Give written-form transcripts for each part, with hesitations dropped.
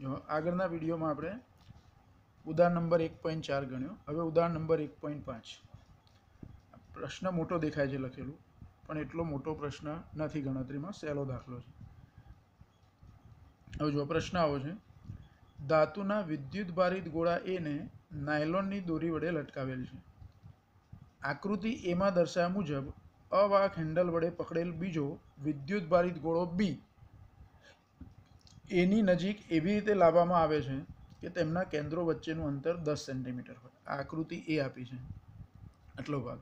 જો આગળના વિડીયોમાં આપણે ઉદાહરણ નંબર 1.4 ગણ્યો. હવે ઉદાહરણ નંબર 1.5. પ્રશ્ન મોટો દેખાય છે લખેલું, પણ એટલો મોટો પ્રશ્ન નથી ગણતરીમાં, સહેલો દાખલો છે. હવે જો પ્રશ્ન આવો છે: ધાતુના વિદ્યુત ભારિત ગોળા એને નાયલોનની દોરી વડે લટકાવેલ છે. આકૃતિ એમાં દર્શાવ્યા મુજબ અવાહક હેન્ડલ વડે પકડેલ બીજો વિદ્યુત ભારિત ગોળો બી એની નજીક એવી રીતે લાવવામાં આવે છે કે તેમના કેન્દ્રો વચ્ચેનું અંતર 10 સેન્ટીમીટર હોય. આ આકૃતિ એ આપી છે, આટલો ભાગ.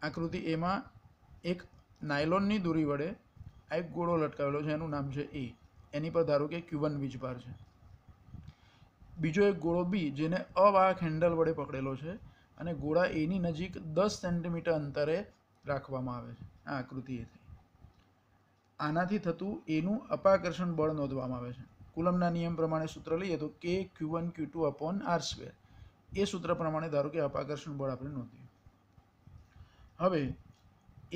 આકૃતિ એમાં એક નાયલોનની દોરી વડે આ એક ગોળો લટકાવેલો છે, એનું નામ છે એ. એની પર ધારો કે Q1 વીજભાર છે. બીજો એક ગોળો બી જેને અવાહક હેન્ડલ વડે પકડેલો છે અને ગોળા એની નજીક 10 સેન્ટીમીટર અંતરે રાખવામાં આવે છે. આ આકૃતિ એ થઈ. આનાથી થતું એનું અપાકર્ષણ બળ નોંધવામાં આવે છે. કુલમના નિયમ પ્રમાણે સૂત્ર લઈએ તો K(Q1Q2/r²). એ સૂત્ર પ્રમાણે ધારો કે અપાકર્ષણ બળ આપણે નોંધ્યું. હવે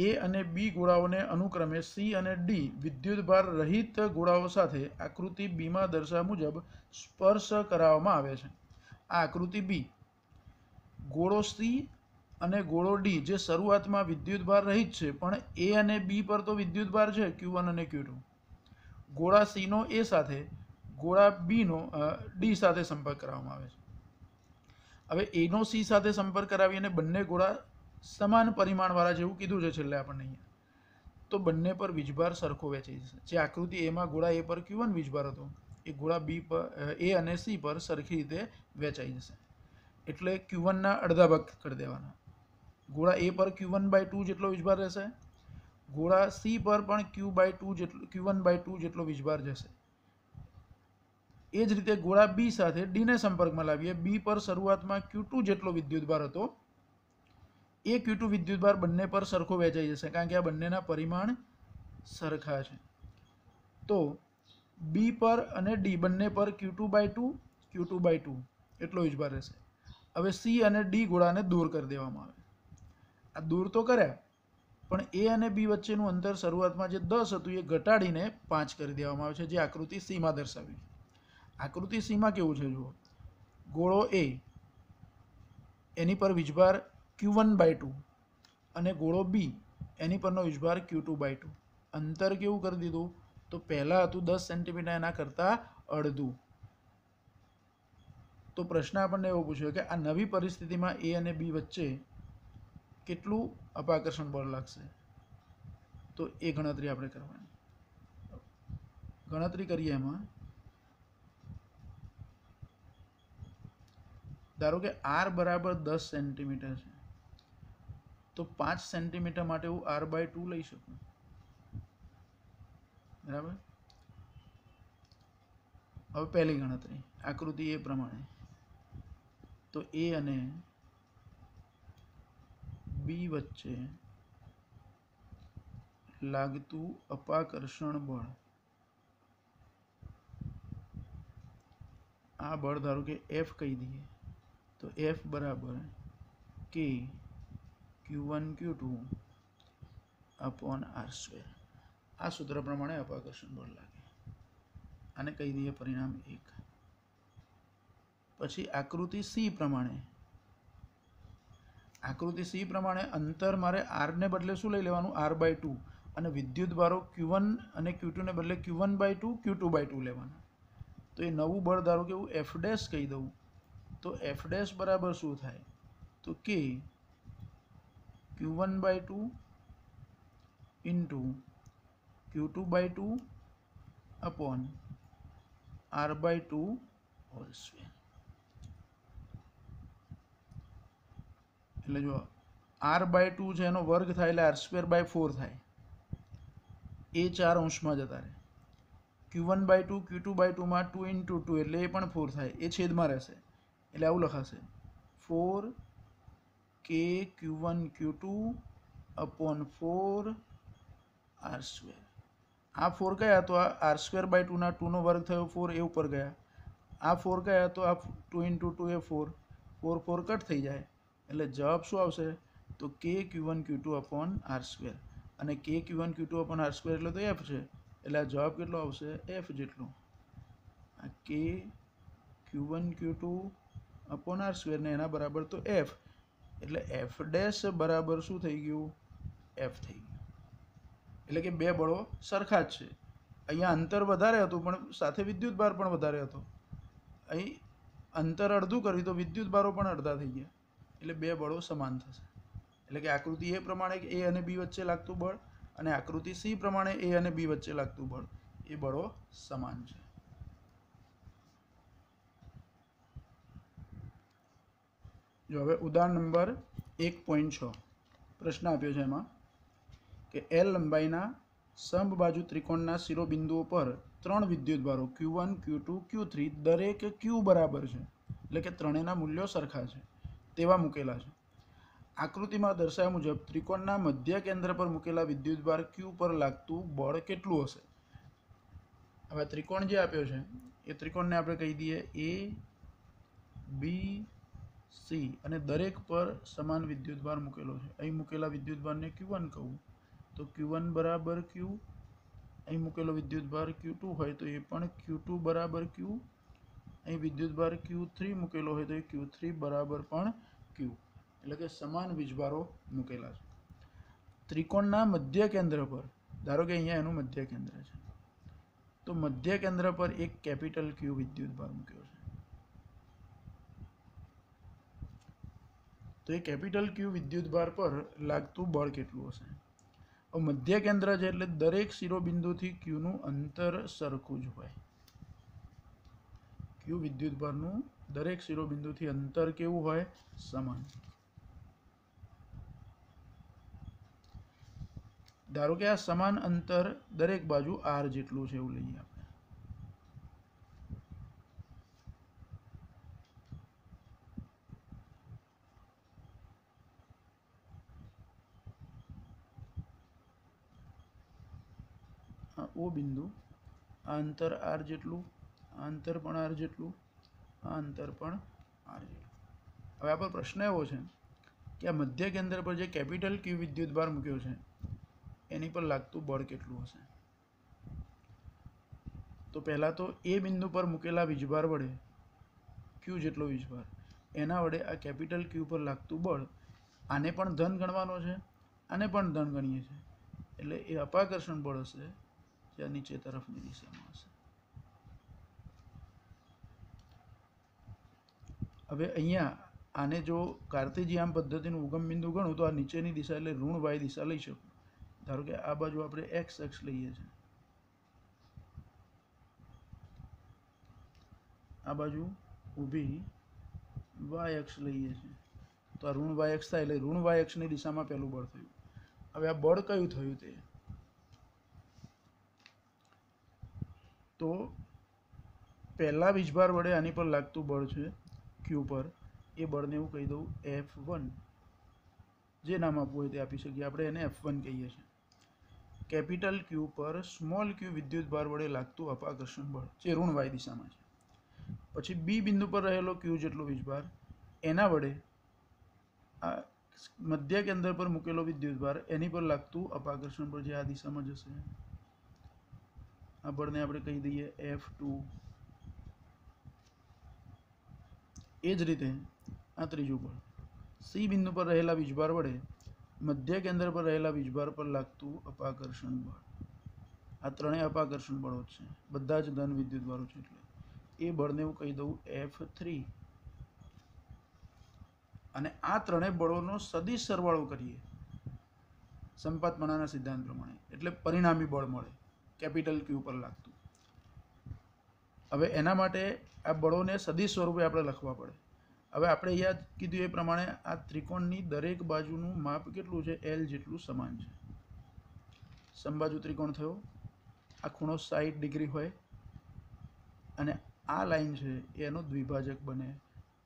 એ અને બી ગોળાઓને અનુક્રમે સી અને ડી વિદ્યુતભાર રહિત ગોળાઓ સાથે આકૃતિ બીમાં દર્શાવ્યા મુજબ સ્પર્શ કરાવવામાં આવે છે. આ આકૃતિ બી. ગોળો સી અને ગોળો ડી જે શરૂઆતમાં વિદ્યુતભાર રહિત છે, પણ એ અને બી પર તો વિદ્યુતભાર છે Q1 અને Q2. ગોળા સીનો એ સાથે, ગોળા બીનો ડી સાથે સંપર્ક કરવામાં આવે છે. હવે એનો સી સાથે સંપર્ક કરાવી અને બંને ગોળા સમાન પરિમાણવાળા જેવું કીધું છે છેલ્લે આપણને અહીંયા, તો બંને પર વીજભાર સરખો વેચાઈ જશે. જે આકૃતિ એમાં ગોળા એ પર Q1 વીજભાર હતો, એ ગોળા બી પર એ અને સી પર સરખી રીતે વેચાઈ જશે. એટલે Q1ના અડધા ભાગ કરી દેવાના. ગોળા એ પર Q1/2 જેટલો વીજભાર રહેશે. ગોળા સી પર પણ Q1/2 જેટલો વીજભાર જશે. એ જ રીતે ગોળા બી સાથે ડીને સંપર્કમાં લાવીએ. બી પર શરૂઆતમાં Q2 જેટલો વિદ્યુતભાર હતો, એ Q2 વિદ્યુતભાર બંને પર સરખો વહેંચાઈ જશે, કારણ કે આ બંનેના પરિમાણ સરખા છે. તો બી પર અને ડી બંને પર Q2/2 એટલો વીજભાર રહેશે. હવે સી અને ડી ગોળાને દૂર કરી દેવામાં આવે. આ દૂર તો કર્યા, પણ એ અને બી વચ્ચેનું અંતર શરૂઆતમાં જે 10 હતું એ ઘટાડીને 5 કરી દેવામાં આવે છે, જે આકૃતિ સીમાં દર્શાવી. આકૃતિ સીમાં કેવું છે જુઓ: ગોળો એ, એની પર વીજભાર Q1/2 અને ગોળો બી, એની પરનો વીજભાર Q2/2. અંતર કેવું કરી દીધું? તો પહેલાં હતું 10 સેન્ટીમીટર, એના કરતાં અડધું. તો પ્રશ્ન આપણને એવો પૂછ્યો કે આ નવી પરિસ્થિતિમાં એ અને બી વચ્ચે કેટલું અપાકર્ષણ બળ લાગશે? તો એ ગણતરી આપણે કરવાની. ગણતરી કરીએ એમાં ધારો કે r બરાબર 10 સેન્ટીમીટર છે, તો 5 સેન્ટીમીટર માટે હું r/2 લઈ શકું. બરાબર. હવે પહેલી ગણતરી આકૃતિ એ પ્રમાણે, તો એ અને બી વચ્ચે લાગતું અપાકર્ષણ બળ, આ બળ ધારો કે F કહી દઈએ, તો F બરાબર K(Q1Q2/r²). આ સૂત્ર પ્રમાણે અપાકર્ષણ બળ લાગે. આને કહી દઈએ પરિણામ 1. પછી આકૃતિ સી પ્રમાણે, અંતર મારે r ને બદલે શું લઈ લેવાનું? r/2. અને વિદ્યુતભારો Q1 અને Q2 ને બદલે Q1/2 Q2/2 લેવાના. તો એ નવું બળ ધારો કે હું F' કહી દઉં, તો F' બરાબર શું થાય? તો કે Q1/2 × Q2/2/r/2². એટલે જો r/2 છે એનો વર્ગ થાય એટલે r²/4 થાય. એ 4 અંશમાં જતા રહે. Q1/2 Q2/2માં 2 × 2 એટલે એ પણ 4 થાય. એ છેદમાં રહેશે, એટલે આવું લખાશે: 4K(Q1Q2/4r²). આ 4 કયા? તો આ r²/2ના 2નો વર્ગ થયો 4, એ ઉપર ગયા. આ 4 કયા? તો આ 2 × 2 એ 4, 4 કટ થઈ જાય, એટલે જવાબ શું આવશે? તો K(Q1Q2/r²). અને K(Q1Q2/r²) એટલે તો F છે, એટલે આ જવાબ કેટલો આવશે? F જેટલો. આ કે Q1 Q2 upon R square ने एना बराबर तो F એટલે F ડેશ બરાબર શું થઈ ગયું F થઈ ગયું એટલે કે બે બળો સરખા જ છે અહીંયા અંતર વધારે હતું પણ સાથે વિદ્યુત ભાર પણ વધારે હતો અહીં અંતર અડધું કર્યું તો વિદ્યુત ભારો પણ અડધા થઈ ગયા એટલે બે બળો સમાન થશે એટલે કે આકૃતિ એ પ્રમાણે A અને B વચ્ચે લાગતું બળ અને આકૃતિ C પ્રમાણે A અને B વચ્ચે લાગતું બળ એ બળો સમાન છે જો હવે ઉદાહરણ નંબર 1.6 પ્રશ્ન આપ્યો છે એમાં કે L લંબાઈના સમબાજુ ત્રિકોણના શિરોબિંદુઓ પર ત્રણ વિદ્યુતભારો Q1 Q2 Q3 દરેક Q બરાબર છે એટલે કે ત્રણેયના મૂલ્યો સરખા છે તેવા મૂકેલા છે આકૃતિમાં દર્શાવ્યા મુજબ ત્રિકોણના મધ્ય કેન્દ્ર પર મૂકેલા વિદ્યુતભાર Q પર લાગતું બળ કેટલું હશે હવે ત્રિકોણ જે આપ્યો છે એ ત્રિકોણને આપણે કહી દઈએ A B C અને દરેક પર સમાન વિદ્યુતભાર મૂકેલો છે અહીં મૂકેલા વિદ્યુતભારને Q1 કહું તો Q1 બરાબર Q અહીં મૂકેલો વિદ્યુતભાર Q2 હોય તો એ પણ Q2 બરાબર Q અહીં વિદ્યુતભાર Q3 મૂકેલો હોય તો એ Q3 બરાબર પણ Q એટલે કે સમાન વીજભારો મૂકેલા છે ત્રિકોણના મધ્ય કેન્દ્ર પર ધારો કે અહીંયા એનું મધ્ય કેન્દ્ર છે તો મધ્ય કેન્દ્ર પર એક કેપિટલ Q વિદ્યુતભાર મૂક્યો છે તો એ કેપિટલ Q વિદ્યુતભાર પર લાગતું બળ કેટલું હશે મધ્ય કેન્દ્ર છે એટલે દરેક શિરોબિંદુથી Q નું અંતર સરખું જ હોય Q વિદ્યુતભારનું દરેક શિરોબિંદુથી અંતર કેવું હોય સમાન ધારો કે આ સમાન અંતર દરેક બાજુ R જેટલું છે એવું લઈએ આપણે O બિંદુ આ અંતર R જેટલું આ અંતર પણ R જેટલું આ અંતર પણ R જેટલું હવે આ પર પ્રશ્ન એવો છે કે આ મધ્ય કેન્દ્ર પર જે કેપિટલ Q વિદ્યુતભાર મૂક્યો છે એની પર લાગતું બળ કેટલું હશે તો પહેલા તો એ બિંદુ પર મૂકેલા વીજભાર વડે Q જેટલો વીજભાર એના વડે આ કેપિટલ Q પર લાગતું બળ આને પણ ધન ગણવાનો છે આને પણ ધન ગણીએ છીએ એટલે એ અપાકર્ષણ બળ હશે જે નીચે તરફની દિશામાં હશે હવે અહીંયા આને જો કાર્ટેશિયન પદ્ધતિનું ઉગમ બિંદુ ગણું તો આ નીચેની દિશા એટલે ઋણ y દિશા લઈ શકું ધારો કે આ બાજુ આપણે x અક્ષ લઈએ છીએ આ બાજુ ઊભી y અક્ષ લઈએ છીએ તો આ ઋણ y અક્ષ થાય એટલે ઋણ y અક્ષની દિશામાં પહેલું બળ થયું હવે આ બળ કયું થયું તે તો પહેલા વીજભાર વડે આની પર લાગતું બળ છે Q પર એ બળને હું કહી દઉં F1 જે નામ આપવું હોય તે આપી શકીએ આપણે એને F1 કહીએ છીએ કેપિટલ Q પર સ્મોલ q વિદ્યુતભાર વડે લાગતું અપાકર્ષણ બળ જે ઋણ y દિશામાં છે પછી B બિંદુ પર રહેલો Q જેટલો વીજભાર એના વડે આ મધ્ય કેન્દ્ર પર મૂકેલો વિદ્યુતભાર એની પર લાગતું અપાકર્ષણ બળ જે આ દિશામાં જશે આ બળને આપણે કહી દઈએ F2 એ જ રીતે આ ત્રીજું બળ C બિંદુ પર રહેલા વીજભાર વડે મધ્ય કેન્દ્ર પર રહેલા વીજભાર પર લાગતું અપાકર્ષણ બળ આ ત્રણેય અપાકર્ષણ બળો છે બધા જ ધન વિદ્યુતભારો છે એટલે એ બળને હું કહી દઉં F3 અને આ ત્રણેય બળોનો સદિશ સરવાળો કરીએ સંપાતમાનાના સિદ્ધાંત પ્રમાણે એટલે પરિણામી બળ મળે કેપિટલ Q પર લાગતું હવે એના માટે આ બળોને સદિશ સ્વરૂપે આપણે લખવા પડે હવે આપણે યાદ કીધું એ પ્રમાણે આ ત્રિકોણની દરેક બાજુનું માપ કેટલું છે L જેટલું સમાન છે સમબાજુ ત્રિકોણ થયો આ ખૂણો 60 ડિગ્રી હોય અને આ લાઈન છે એનો દ્વિભાજક બને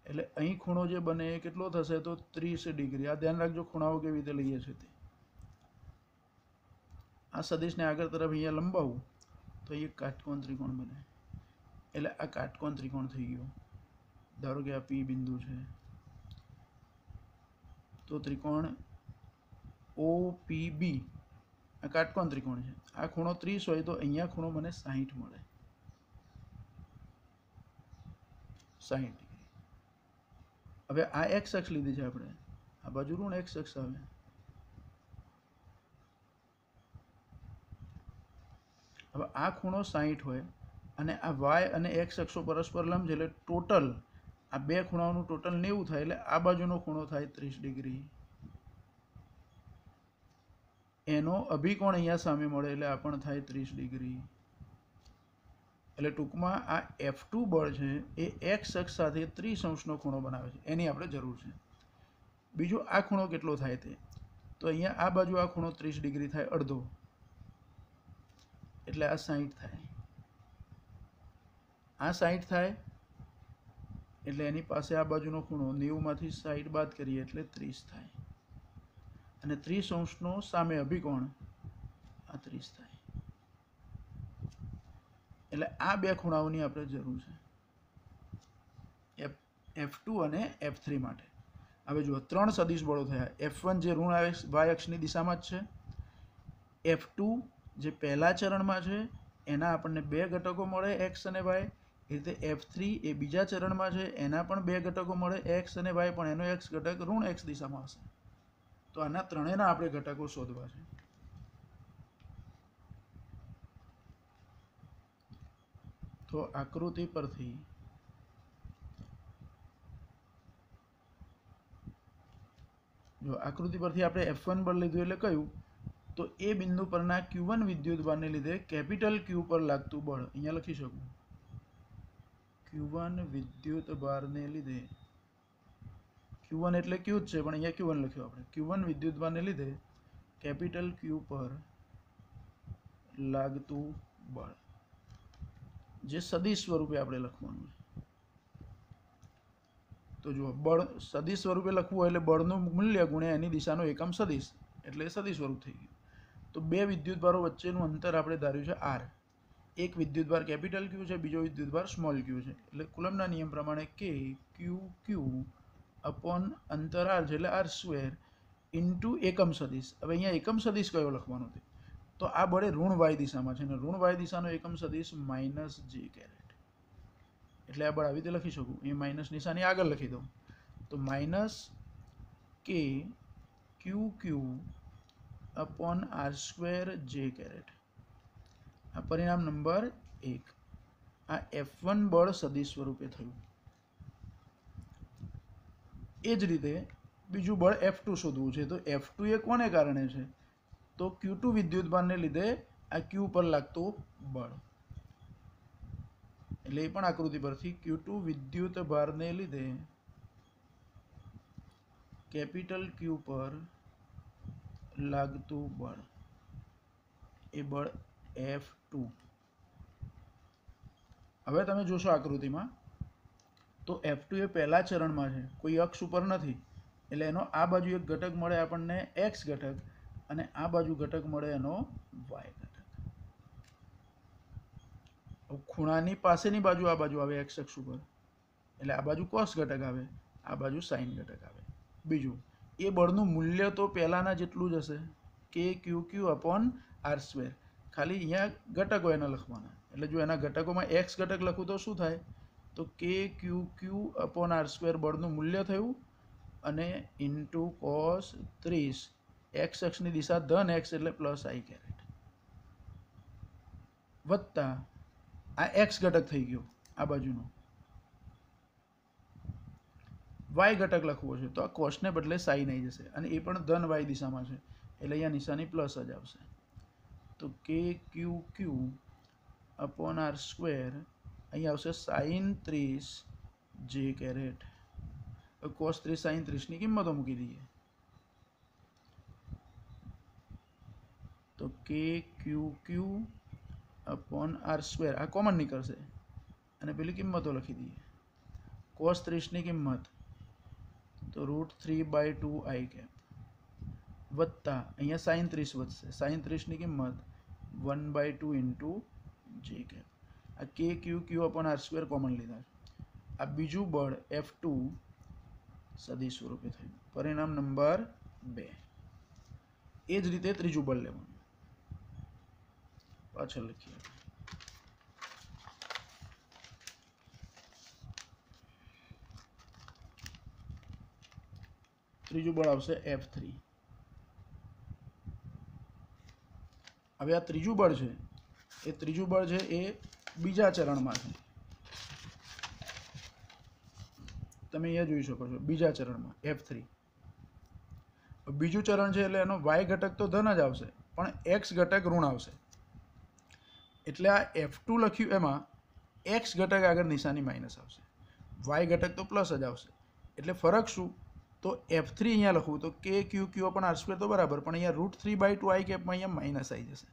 એટલે અહીં ખૂણો જે બને એ કેટલો થશે તો 30 ડિગ્રી આ ધ્યાન રાખજો ખૂણાઓ કેવી રીતે લઈએ છે તે આ સદિશને આગળ તરફ અહીંયા લંબાવું તો એ કાટકોણ ત્રિકોણ બને એટલે આ કાટકોણ ત્રિકોણ થઈ ગયો ધારો કે આ P બિંદુ છે તો ત્રિકોણ OPB આ કાટકોણ ત્રિકોણ છે આ ખૂણો 30 હોય તો અહીંયા ખૂણો મને 60 મળે 60 ડિગ્રી. હવે આ એક્સ અક્ષ લીધી છે આપણે, આ બાજુ ઋણ એક્સ અક્ષ આવે. હવે આ ખૂણો 60 હોય અને આ વાય અને એક્સ અક્ષો પરસ્પર લંબ છે, એટલે ટોટલ આ બે ખૂણાઓનું ટોટલ 90 થાય, એટલે આ બાજુનો ખૂણો થાય 30 ડિગ્રી. એનો અભિકોણ અહીંયા સામે મળે એટલે આ પણ થાય 30 ડિગ્રી. એટલે ટૂંકમાં આ F2 બળ છે એ એક્સ અક્ષ સાથે 30° ખૂણો બનાવે છે, એની આપણે જરૂર છે. બીજું આ ખૂણો કેટલો થાય તે, તો અહીંયા આ બાજુ આ ખૂણો 30 ડિગ્રી થાય, અડધો, એટલે આ 60 થાય. આ 60 થાય એટલે એની પાસે આ બાજુનો ખૂણો 90માંથી 60 બાદ કરીએ એટલે 30 થાય, અને 30° સામે અભિકોણ આ 30 થાય. એટલે આ બે ખૂણાઓની આપણે જરૂર છે F2 અને F3 માટે. હવે જુઓ, 3 સદિશ બળો થયા. F1 જે ઋણ વાય અક્ષની દિશામાં જ છે, F2 જે પહેલા ચરણમાં છે એના આપણને બે ઘટકો મળે એક્સ અને વાય, એ રીતે F3 એ બીજા ચરણમાં છે એના પણ બે ઘટકો મળે એક્સ અને વાય, પણ એનો એક્સ ઘટક ઋણ એક્સ દિશામાં હશે. તો આના ત્રણેયના આપણે ઘટકો શોધવા છે. તો આકૃતિ પરથી જો આકૃતિ પરથી આપણે F1 બળ લીધું એટલે કયું, તો એ બિંદુ પરના Q1 વિદ્યુત ભારને લીધે કેપિટલ Q પર લાગતું બળ અહીંયા લખી શકું. Q1 વિદ્યુત ભારને લીધે, Q1 એટલે Q જ છે પણ અહીંયા Q1 લખ્યું આપણે. Q1 વિદ્યુત ભારને લીધે કેપિટલ Q પર લાગતું બળ, જે સદિશ સ્વરૂપે આપણે લખવાનું છે. તો જુઓ, બળ સદિશ સ્વરૂપે લખવું હોય એટલે બળનું મૂલ્ય ગુણ્યા એની દિશાનો એકમ સદિશ, એટલે સદિશ સ્વરૂપ થઈ ગયું. તો બે વિદ્યુતભારો વચ્ચેનું અંતર આપણે ધાર્યું છે r. એક વિદ્યુતભાર કેપિટલ Q છે, બીજો વિદ્યુતભાર સ્મોલ q છે. એટલે કુલમ્બના નિયમ પ્રમાણે K Q અપોન અંતર r છે, એટલે r² ઇન્ટુ એકમ સદિશ. હવે અહીંયા એકમ સદિશ કયો લખવાનો છે, તો આ બળે ઋણ વાય દિશામાં છે, અને ઋણ વાય દિશાનો એકમ સદિશ -j². એટલે આ બળ આવી રીતે લખી શકું, એ માઇનસ નિશાની આગળ લખી દઉં, તો -K QQ અપોન r²j². આ પરિણામ નંબર 1. આ F1 બળ સદિશ સ્વરૂપે થયું. એ જ રીતે બીજું બળ F2 શોધવું છે. તો F2 એ કોને કારણે છે, તો Q2 વિદ્યુતભારને લીધે આ Q પર લાગતું બળ. એટલે એ પણ આકૃતિ પરથી Q2 વિદ્યુત ભારને લીધે કેપિટલ Q પર લાગતું બળ, એ બળ F2. હવે તમે જોશો આકૃતિમાં, તો F2 એ પહેલા ચરણમાં છે, કોઈ અક્ષ ઉપર નથી, એટલે એનો આ બાજુ એક ઘટક મળે આપણને એક્સ ઘટક, અને આ બાજુ ઘટક મળે એનો વાય ઘટક. ખૂણાની પાસેની બાજુ આ બાજુ આવે એક્સ અક્ષ ઉપર, એટલે આ બાજુ કોસ ઘટક આવે, આ બાજુ સાઇન ઘટક આવે. બીજું, એ બળનું મૂલ્ય તો પહેલાના જેટલું જ હશે, K QQ અપોન r². ખાલી અહીંયા ઘટકો એના લખવાના. એટલે જો એના ઘટકોમાં એક્સ ઘટક લખું તો શું થાય, તો K QQ અપોન r² બળનું મૂલ્ય થયું, અને ઇન્ટુ cos 30, એક્સ અક્ષની દિશા ધન એક્સ એટલે +i², વત્તા આ એક્સ ઘટક થઈ ગયો, આ બાજુનો વાય ઘટક લખવો છે, તો આ કોસને બદલે સાઈન આવી જશે, અને એ પણ ધન વાય દિશામાં છે, એટલે અહીંયા નિશાની પ્લસ જ આવશે. તો K QQ અપોન r², અહીંયા આવશે sin 30j². cos 30 sin 30ની કિંમતો મૂકી દઈએ, તો K QQ અપોન r², આ કોમન નીકળશે, અને પેલી કિંમતો લખી દઈએ. cos 30ની કિંમત તો √3/2i², વત્તા અહીંયા sin 30 વધશે, sin 30ની કિંમત 1/2 ઇન્ટુ j². આ K QQ upon r² common લીધા છે. આ બીજું બળ F2 સદિશ સ્વરૂપે થયું. પરિણામ નંબર 2. એ જ રીતે ત્રીજું બળ લેવાનું, પાછળ લખીએ. ત્રીજું બળ આવશે F3. હવે આ ત્રીજું બળ છે એ બીજા ચરણમાં છે. તમે અહીંયા જોઈ શકો છો બીજા ચરણમાં F3. બીજું ચરણ છે એટલે એનો y ઘટક તો ધન જ આવશે પણ x ઘટક ઋણ આવશે. એટલે આ F2 લખ્યું એમાં x ઘટક આગળ નિશાની માઇનસ આવશે, y ઘટક તો પ્લસ જ આવશે. એટલે ફરક શું? તો F3 અહીંયા લખવું તો k(q)(r²) તો બરાબર, પણ અહીંયા √3/2 i કેપમાં અહીંયા માઇનસ આવી જશે.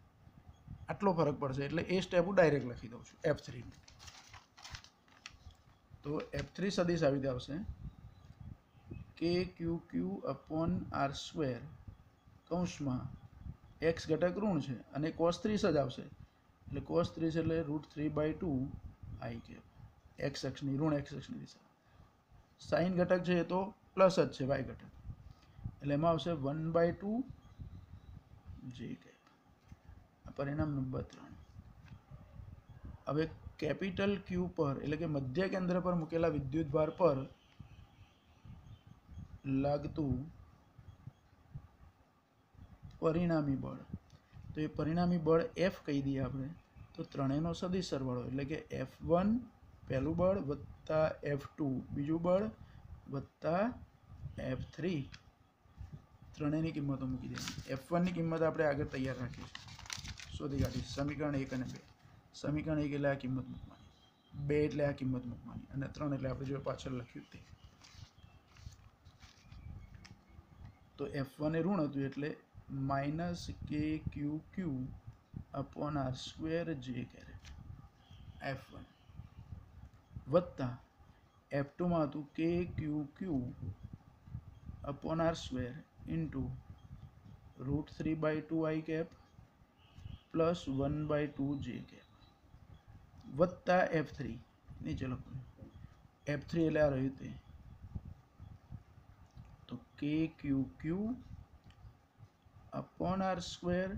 આટલો ફરક પડશે. એટલે એ સ્ટેપ હું ડાયરેક્ટ લખી દઉં છું F3. તો F3 સદિશ આવી રીતે આવશે k(q)(r²) કૌંસમાં x ઘટક ઋણ છે અને cos 30 જ આવશે. એટલે cos 30 એટલે √3/2 i કેપ, x અક્ષની ઋણ x અક્ષની દિશા. સાઇન ઘટક છે એ તો પ્લસ જ છે y ઘટક, એટલે એમાં આવશે 1/2 j કેપ. આ પરિણામ નંબર 3. હવે કેપિટલ Q પર એટલે કે મધ્ય કેન્દ્ર પર મૂકેલા વિદ્યુતભાર પર લાગતું પરિણામી બળ. તો એ પરિણામી બળ F કહી દઈએ આપણે. તો ત્રણેયનો સદિશ સરવાળો એટલે કે F1 પહેલું બળ વત્તા F2 બીજું બળ વત્તા F3 ત્રણેયની કિંમતો મૂકી દેવાની. F1 ની કિંમત આપણે આગળ તૈયાર રાખી છે, શોધી કાઢી. સમીકરણ 1 અને 2. સમીકરણ 1 એટલે આ કિંમત મૂકવાની, 2 એટલે આ કિંમત મૂકવાની અને 3 એટલે આપણે જો પાછળ લખ્યું તે. તો F1 એ ઋણ હતું એટલે -k(q)(r²) j કેરેટ F1 વત્તા F2 માં હતું k(q)(r²) into √3/2 i cap plus 1/2 j cap વત્તા F3 નીચે લખો. F3 એટલે આ રહ્યું તે. તો k(q)(r²)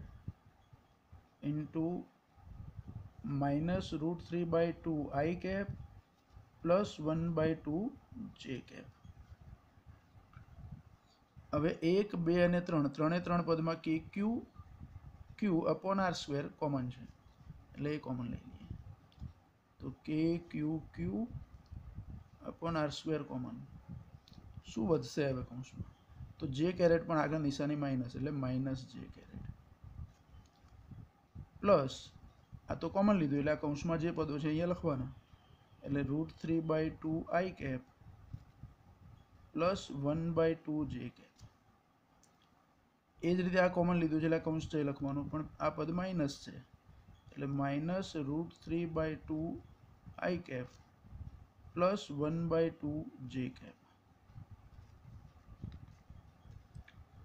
into -√3/2 i cap plus 1/2 j cap. હવે 1, 2 અને 3 ત્રણે પદમાં k(q)(r²) કોમન છે એટલે એ કોમન લઈ લઈએ. તો k(q)(r²) કોમન. શું વધશે હવે કૌંસમાં? તો j કેરેટ પણ આગળ નિશાની માઇનસ એટલે -j કેરેટ પ્લસ આ તો કોમન લીધું એટલે આ કૌંસમાં જે પદો છે અહીંયા લખવાના એટલે √3/2 i cap plus 1/2 j cap. એ જ રીતે આ કોમન લીધું છે એટલે આ કૌંસ છે લખવાનું, પણ આ પદ માઇનસ છે એટલે -√3/2 i cap plus 1/2 j cap.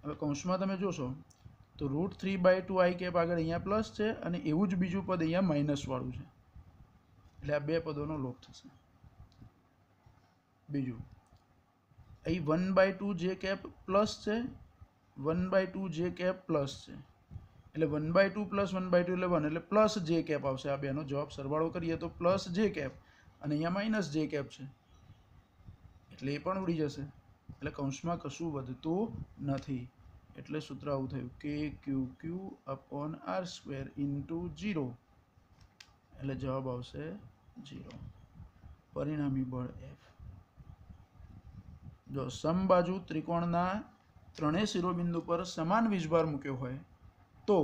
હવે કૌંસમાં તમે જોશો તો √3/2 i કેપ આગળ અહીંયા પ્લસ છે અને એવું જ બીજું પદ અહીંયા માઇનસ વાળું છે એટલે આ બે પદોનો લોપ થશે. બીજું અહીં 1/2 j કેપ પ્લસ છે, 1/2 j કેપ પ્લસ છે એટલે 1/2 પ્લસ 1/2 એટલે 1 એટલે પ્લસ j કેપ આવશે. આ બેનો જવાબ સરવાળો કરીએ તો પ્લસ j કેપ અને અહીંયા માઇનસ j કેપ છે એટલે એ પણ ઉડી જશે. એટલે કૌંસમાં કશું વધતું નથી. એટલે સૂત્ર આવું થયું k(q)(r²) ઇન્ટુ 0 એટલે જવાબ આવશે 0. પરિણામી બળ F. જો સમબાજુ ત્રિકોણના ત્રણેય શિરોબિંદુ પર સમાન વીજભાર મૂક્યો હોય તો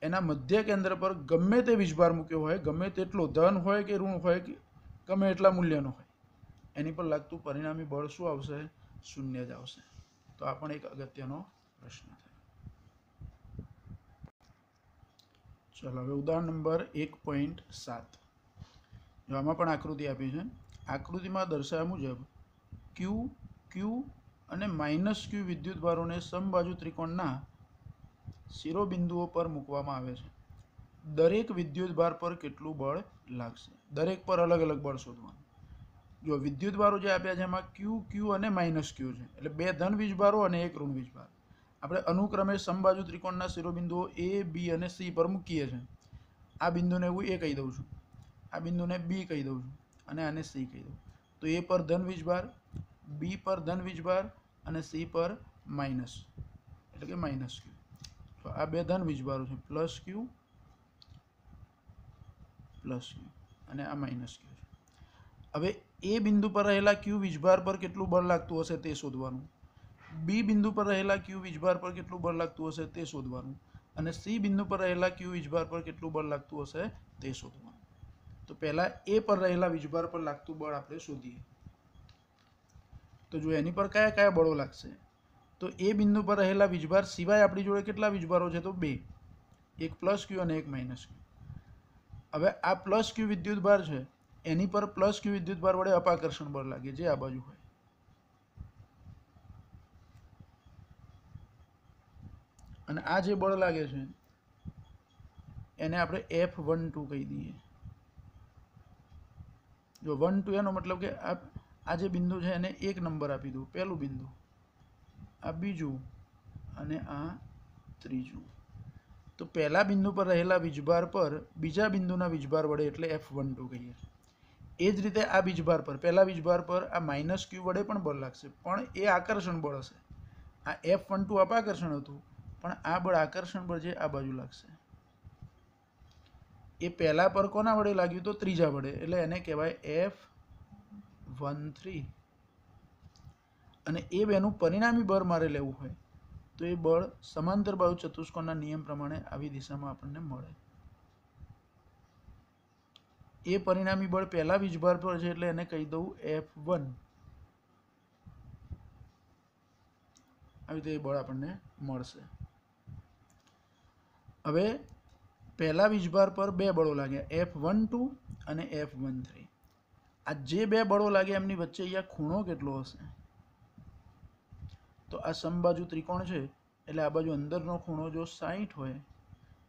એના મધ્ય કેન્દ્ર પર ગમે તે વીજભાર મૂક્યો હોય, ગમે તેટલો ધન હોય કે ઋણ હોય કે ગમે એટલા મૂલ્યનો હોય, એની પર લાગતું પરિણામી બળ શું આવશે? 0 જ આવશે. તો આ પણ એક અગત્યનો પ્રશ્ન થયો. ચલો હવે ઉદાહરણ નંબર 1.7. જો આમાં પણ આકૃતિ આપી છે. આકૃતિમાં દર્શાવ્યા મુજબ Q, Q અને -Q વિદ્યુતભારોને સમબાજુ ત્રિકોણના શિરોબિંદુઓ પર મૂકવામાં આવે છે. દરેક વિદ્યુતભાર પર કેટલું બળ લાગશે? દરેક પર અલગ અલગ બળ શોધવાનું. જો વિદ્યુતભારો જે આપ્યા છે એમાં Q, Q અને -Q છે એટલે બે ધન વીજભારો અને એક ઋણ વીજભાર. આપણે અનુક્રમે સમબાજુ ત્રિકોણના શિરોબિંદુઓ A, B અને C પર મૂકીએ છીએ. આ બિંદુને હું A કહી દઉં છું, આ બિંદુને B કહી દઉં છું અને આને C કહી દઉં. તો A પર ધન વીજભાર, B પર ધન વીજભાર અને સી પર માઇનસ એટલે કે માઇનસ ક્યુ. તો આ બે ધન વીજભારો છે, પ્લસ ક્યુ અને આ માઇનસ ક્યુ છે. હવે એ બિંદુ પર રહેલા ક્યુ વીજભાર પર કેટલું બળ લાગતું હશે તે શોધવાનું, બી બિંદુ પર રહેલા ક્યુ વીજભાર પર કેટલું બળ લાગતું હશે તે શોધવાનું, અને સી બિંદુ પર રહેલા ક્યુ વીજભાર પર કેટલું બળ લાગતું હશે તે શોધવાનું. તો પહેલાં એ પર રહેલા વીજભાર પર લાગતું બળ આપણે શોધીએ. તો જો એની પર કયા કયા બળો લાગશે, તો એ બિંદુ પર રહેલા વીજભાર સિવાય આપણી જોડે કેટલા વીજભારો છે, તો બે, એક પ્લસ ક્યુ અને એક માઇનસ ક્યુ. હવે આ પ્લસ ક્યુ વિદ્યુતભાર છે એની પર પ્લસ ક્યુ વિદ્યુતભાર વડે અપાકર્ષણ બળ લાગે જે આ બાજુ હોય. અને આ જે બળ લાગે છે એને આપણે F12 કહી દઈએ. જો 12 એનો મતલબ કે આ જે બિંદુ છે એને 1 નંબર આપી દઉં, પહેલું બિંદુ, આ બીજું અને આ ત્રીજું. તો પહેલા બિંદુ પર રહેલા વીજભાર પર બીજા બિંદુના વીજભાર વડે એટલે F12 કહીએ. એ જ રીતે આ વીજભાર પર, પહેલા વીજભાર પર આ માઇનસ ક્યુ વડે પણ બળ લાગશે, પણ એ આકર્ષણ બળ હશે. આ F12 અપાકર્ષણ હતું, પણ આ બળ આકર્ષણ બળ જે આ બાજુ લાગશે. એ પહેલા પર કોના વડે લાગ્યું, તો ત્રીજા વડે, એટલે એને કહેવાય F13. અને એ બેનું પરિણામી બળ મારે લેવું હોય તો એ બળ સમાંતર બાજુ ચતુષ્કોણના નિયમ પ્રમાણે આવી દિશામાં આપણને મળે. એ પરિણામી બળ પહેલા વીજભાર પર છે એટલે એને કહી દઉં F1. આવી રીતે એ બળ આપણને મળશે. હવે પહેલા વીજભાર પર બે બળો લાગ્યા, F12 અને F13. આ જે બે બળો લાગ્યા એમની વચ્ચે અહીંયા ખૂણો કેટલો હશે, તો આ સમબાજુ ત્રિકોણ છે એટલે આ બાજુ અંદરનો ખૂણો જો 60 હોય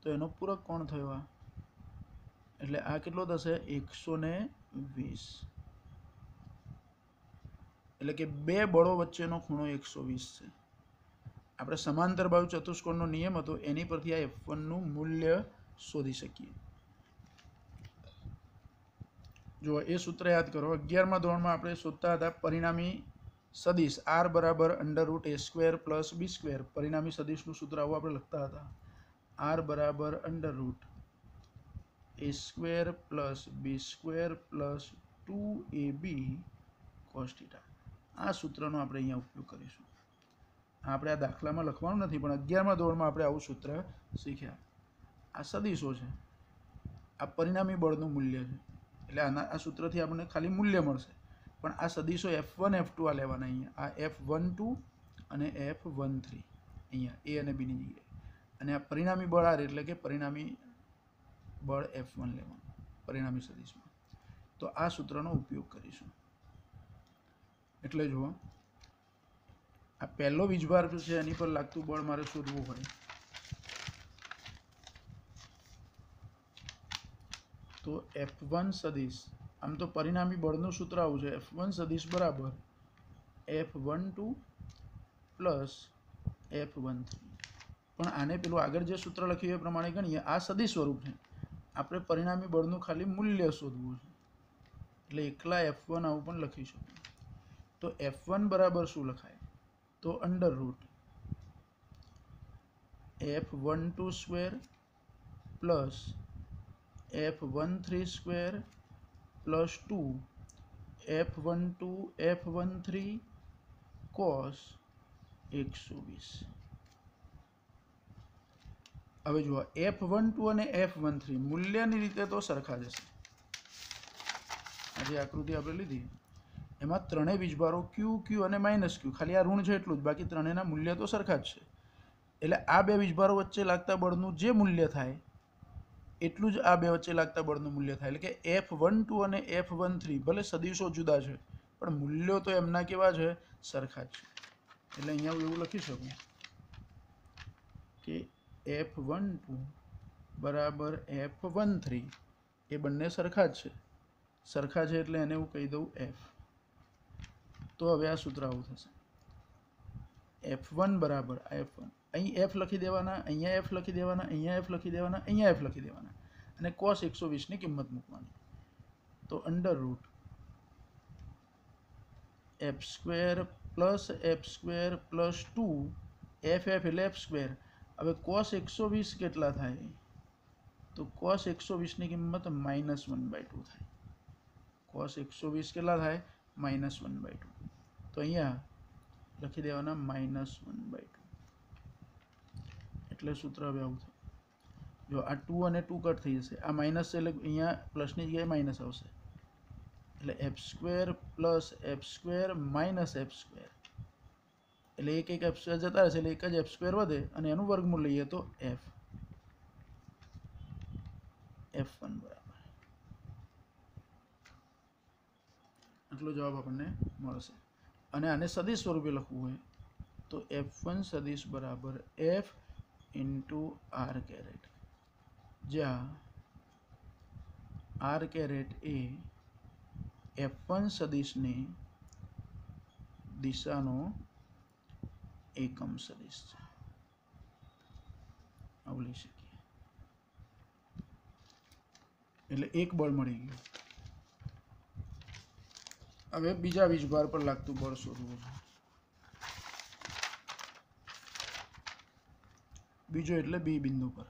તો એનો પૂરક કોણ થયો આ, એટલે આ કેટલો થશે 120. એટલે કે બે બળો વચ્ચેનો ખૂણો 120 છે. આપણે સમાંતર બાજુ ચતુષ્કોણનો નિયમ હતો એની પરથી આ F1 નું મૂલ્ય શોધી શકીએ. જો એ સૂત્ર યાદ કરો, 11મા ધોરણમાં આપણે શોધતા હતા પરિણામી સદિશ r બરાબર √a² + b². પરિણામી સદિશનું સૂત્ર આવું આપણે લખતા હતા, r બરાબર √a² + b² + 2ab cos θ. આ સૂત્રનો આપણે અહીંયા ઉપયોગ કરીશું. આપણે આ દાખલામાં લખવાનું નથી, પણ 11મા ધોરણમાં આપણે આવું સૂત્ર શીખ્યા. આ સદિશો છે, આ પરિણામી બળનું મૂલ્ય છે, એટલે આ સૂત્રથી આપણને ખાલી મૂલ્ય મળશે, પણ આ સદિશો F1 F2 આ લેવાના. અહીંયા આ F12 અને F13 અહીંયા એ અને બીની જગ્યાએ, અને આ પરિણામી બળ R એટલે કે પરિણામી બળ F1 લેવાનું પરિણામી સદિશમાં. તો આ સૂત્રનો ઉપયોગ કરીશું. એટલે જુઓ, આ પહેલો વીજભાર છે એની પર લાગતું બળ મારે શોધવું હોય તો F1 સદિશ, આમ તો પરિણામી બળનું સૂત્ર આવું છે, F1 સદિશ બરાબર F12 + F13. પણ આને પેલું આગળ જે સૂત્ર લખ્યું એ પ્રમાણે ગણીએ, આ સદિશ સ્વરૂપ છે, આપણે પરિણામી બળનું ખાલી મૂલ્ય શોધવું છે, એટલે એકલા F1 આવું પણ લખી શકીએ. તો F1 બરાબર શું લખાય, તો √F12² + F13² + 2 F12 F13 cos 120. હવે જુઓ, F12 અને F13 મૂલ્યની રીતે તો સરખા જ હશે. આ જે આકૃતિ આપણે લીધી એમાં ત્રણેય વીજભારો Q, Q અને -Q, ખાલી આ ઋણ છે એટલું જ, બાકી ત્રણેયના મૂલ્ય તો સરખા જ છે. એટલે આ બે વીજભારો વચ્ચે લાગતા બળનું જે મૂલ્ય થાય એટલું જ આ બે વચ્ચે લાગતા બળનું મૂલ્ય થાય. એટલે કે F12 અને F13 ભલે સદિશો જુદા છે પણ મૂલ્યો તો એમના કેવા છે, સરખા જ છે. એટલે અહીંયા હું એવું લખી શકું કે F12 બરાબર F13 એ બંને સરખા જ છે. સરખા છે એટલે એને હું કહી દઉં F. તો હવે આ સૂત્ર આવું થશે, F1 બરાબર F1, અહીં F લખી દેવાના, અહીંયા F લખી દેવાના, અહીંયા F લખી દેવાના, અહીંયા F લખી દેવાના, અને cos 120 ની કિંમત મૂકવાની. તો √f² + plus F square plus 2 F F એટલે એફ સ્ક્વેર. હવે કોસ 120 કેટલા થાય? તો કોસ 120 ની કિંમત -1/2 થાય. કોસ 120 કેટલા થાય? -1/2. તો અહીંયા લખી દેવાના -1/2. એટલે સૂત્ર હવે આવું થાય. જો આ 2 અને 2 કટ થઈ જશે, આ માઇનસ છે એટલે અહીંયા પ્લસની જગ્યાએ માઇનસ આવશે. એટલે F square plus F square minus F square, એટલે એક એફ સ્ક્વેર જતા રહેશે એટલે એક જ એફ સ્ક્વેર વધે અને એનું વર્ગમૂળ લઈએ તો F1 બરાબર આટલો જવાબ આપણને મળશે. અને આને સદિશ સ્વરૂપે લખવું હોય તો F1 સદિશ બરાબર F ઇન્ટુ આર કેરેટ, જ્યાં આર કેરેટ એ F1 સદિશની દિશાનો એકમ સદિશ છે. આવું લઈ શકીએ. એટલે એક બળ મળી ગયું. હવે બીજા વીજભાર પર લાગતું બળ શોધવું છે. બીજો એટલે બી બિંદુ પર.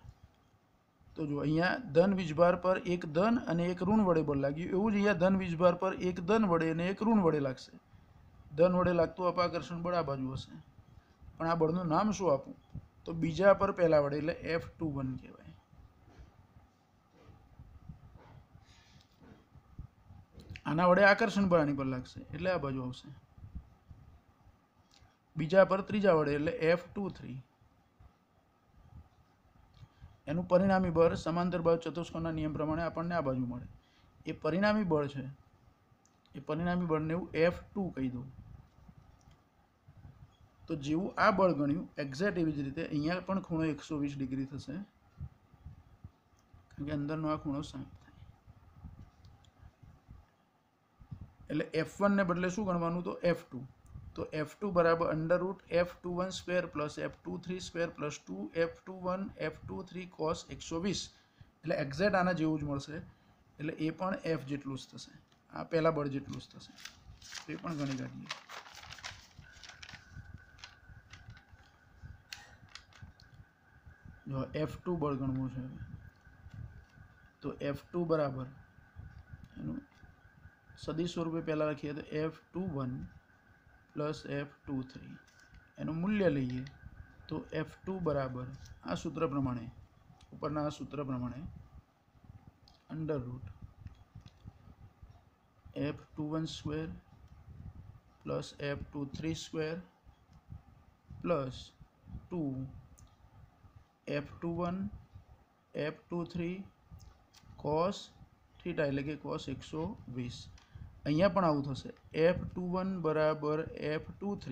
તો જો અહીંયા ધન વીજભાર પર એક ધન અને એક ઋણ વડે બળ લાગ્યું, એવું જ અહીંયા ધન વીજભાર પર એક ધન વડે અને એક ઋણ વડે લાગશે. ધન વડે લાગતું અપાકર્ષણ બળ આ બાજુ હશે, પણ આ બળનું નામ શું આપું? તો બીજા પર પહેલા વડે એટલે F21 કહેવાય. આના વડે આકર્ષણ બળ આની પર લાગશે એટલે આ બાજુ આવશે. બીજા પર ત્રીજા વડે એટલે F23. એનું પરિણામી બળ સમાંતર બાજુ ચતુષ્કોણના નિયમ પ્રમાણે આપણને આ બાજુ મળે. એ પરિણામી બળ છે, એ પરિણામી બળને હું F2 કહી દઉં. તો જેવું આ બળ ગણ્યું એક્ઝેક્ટ એવી જ રીતે અહીંયા પણ ખૂણો 120 ડિગ્રી થશે, કારણ કે અંદરનો આ ખૂણો 60 થાય. એટલે F1 ને બદલે શું ગણવાનું? તો F2. તો F2 બરાબર √F21 square plus F23 square plus 2F21 F23 cos 120. એટલે એક્ઝેક્ટ આના જેવું જ મળશે. એટલે એ પણ F જેટલું જ થશે, આ પહેલા બળ જેટલું જ થશે. એ પણ ગણી કાઢીએ. જો F2 બળ ગણવું છે તો F2 બરાબર એનું સદિશ સ્વરૂપે પહેલાં લખીએ તો F21 પ્લસ F23. એનું મૂલ્ય લઈએ તો F2 બરાબર આ સૂત્ર પ્રમાણે, ઉપરના આ સૂત્ર પ્રમાણે √F21 square plus F23 square plus 2F21 F23 cos theta એટલે કે cos 120. અહીંયા પણ આવું થશે. F21 બરાબર F23,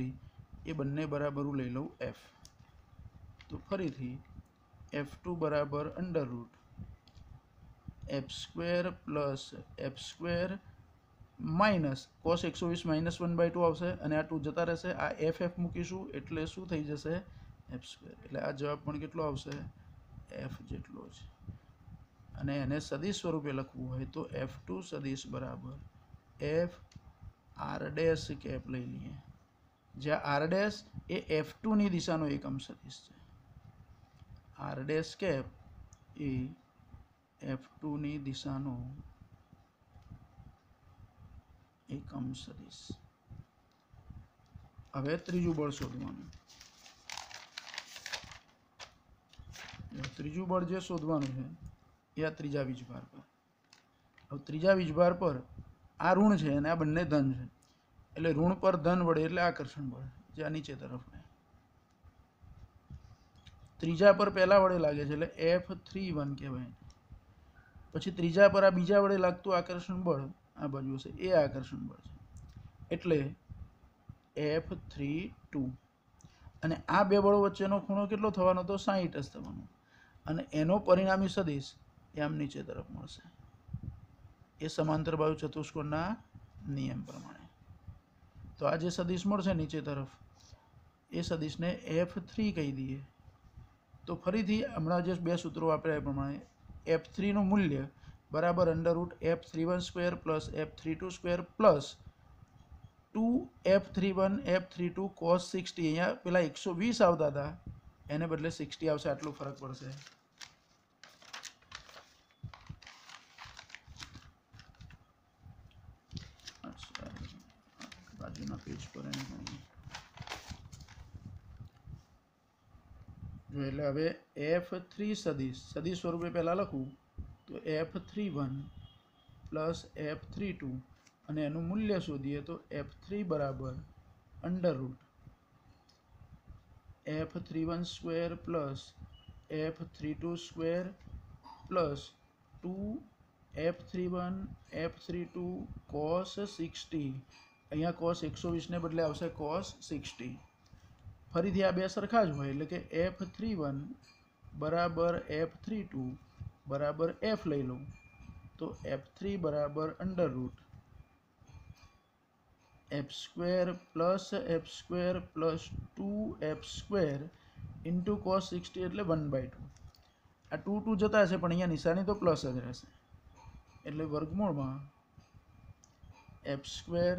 એ બંને બરાબર હું લઈ લઉં F. તો ફરીથી F2 બરાબર √F square plus F square minus cos 120 -1/2 આવશે અને આ 2 જતા રહેશે. આ F મૂકીશું એટલે શું થઈ જશે? F square. એટલે આ જવાબ પણ કેટલો આવશે? F જેટલો જ. અને એને સદિશ સ્વરૂપે લખવું હોય તો F2 સદિશ બરાબર F r ડેશ કેપ લઈ લઈએ, જ્યાં r ડેશ એ F2 ની દિશાનો એકમ સદિશ છે. r ડેશ કેપ એ F2 ની દિશાનો એકમ સદિશ. હવે ત્રીજું બળ શોધવાનું. ત્રીજું બળ જે શોધવાનું છે એ આ ત્રીજા વીજભાર પર. હવે ત્રીજા વીજભાર પર આ ઋણ છે અને આ બંને ધન છે, એટલે ઋણ પર ધન વડે એટલે આકર્ષણ બળ, જે આ નીચે તરફ હોય. ત્રીજા પર પહેલા વડે લાગે છે એટલે F31 કહેવાય. પછી ત્રીજા પર આ બીજા વડે લાગતું આકર્ષણ બળ આ બાજુ હશે, એ આકર્ષણ બળ છે એટલે F32. અને આ બે બળો વચ્ચેનો ખૂણો કેટલો થવાનો? તો 60 જ થવાનો. અને એનો પરિણામી સદિશ એ આમ નીચે તરફ મળશે, એ સમાંતર બાજુ ચતુષ્કોણના નિયમ પ્રમાણે. તો આ જે સદિશ મળશે નીચે તરફ, એ સદિશને F3 કહી દઈએ. તો ફરીથી હમણાં જે બે સૂત્રો વાપર્યા એ પ્રમાણે F3 નું મૂલ્ય બરાબર √F31 square plus F32 square plus 2f31 f32 cos 60 અહીંયા પેલા 120 આવતા હતા એને બદલે 60 આવશે, આટલો ફરક પડશે. બાજુના પેજ પર એને ગણીએ જો, એટલે હવે f3 સદિશ સ્વરૂપે પહેલાં લખું તો f31 પ્લસ f32 અને એનું મૂલ્ય શોધીએ તો f3 બરાબર under route f31 square plus f32 square plus 2f31 f32 cos 60 અહીંયા cos 120 ને બદલે આવશે cos 60. ફરીથી આ બે સરખા જ હોય એટલે કે f31 બરાબર f32 બરાબર f લઈ લઉં તો f3 બરાબર under route f square plus 2f square into cos 60 એટલે 1/2. આ 2 જતા હશે પણ અહીંયા નિશાની તો પ્લસ જ રહેશે એટલે વર્ગમૂળમાં f square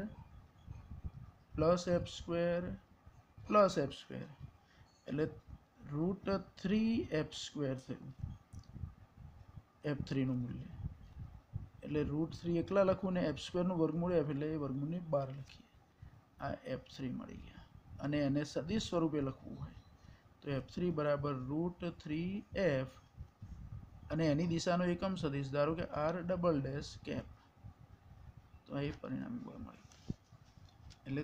plus f square plus f square એટલે √3f સ્ક્વેર થયું f3નું મૂલ્ય. એટલે √3 એકલા લખું ને f સ્ક્વેરનું વર્ગમૂળ f એટલે એ વર્ગમૂળની 12 લખીએ. આ f3 મળી ગયા અને એને સદિશ સ્વરૂપે લખવું હોય તો f3 બરાબર √3f અને એની દિશાનો એકમ સદિશ ધારો કે r∬cap તો એ પરિણામી બળ મળે એટલે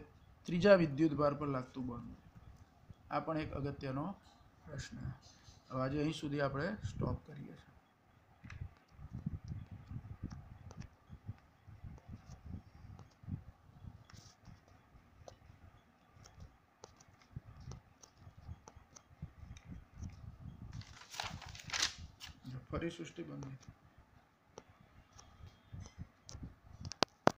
ત્રીજા વિદ્યુત ભાર પર લાગતું બળ. આ પણ એક અગત્યનો પ્રશ્ન. હવે આજે અહીં સુધી આપણે સ્ટોપ કરીએ છીએ. ફરી સૃષ્ટિ બંધ.